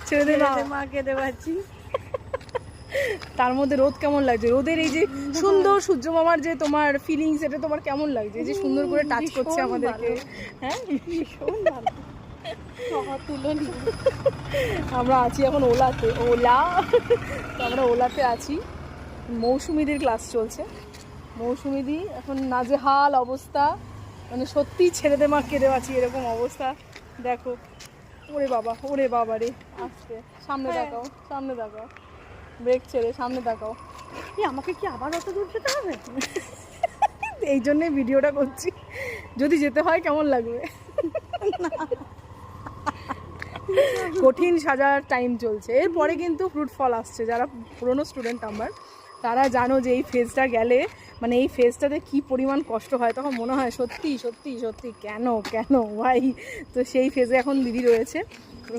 ছেড়ে দে মা কেঁদে পাচ্ছি। তার মধ্যে রোদ কেমন লাগছে? রোদের এই যে সুন্দর সূর্য মামার যে তোমার ফিলিংস, এটা তোমার কেমন লাগছে? এই যে সুন্দর করে টাচ করছে আমাদেরকে। হ্যাঁ, ভীষণ ভালো। আমরা আছি এখন ওলাতে। তো আমরা ওলাতে আছি, মৌসুমীদের ক্লাস চলছে। মৌসুমীদি এখন নাজেহাল অবস্থা, মানে সত্যি ছেড়ে দে মা কেঁদে পাচ্ছি এরকম অবস্থা। দেখো, ওরে বাবা রে, আসতে সামনে তাকাও, সামনে তাকাও, ব্রেক ছেড়ে সামনে তাকাও। আমাকে কি আবার অত দূর যেতে হবে? এই জন্যে ভিডিওটা করছি, যদি যেতে হয় কেমন লাগবে। কঠিন সাজার টাইম চলছে, এরপরে কিন্তু ফ্রুট ফল আসছে। যারা পুরনো স্টুডেন্ট আমার, তারা জানো যে এই ফেজটা গেলে, মানে এই ফেজটাতে কি পরিমাণ কষ্ট হয়, তখন মনে হয় সত্যি সত্যি সত্যি কেন ভাই। তো সেই ফেজে এখন দিদি রয়েছে।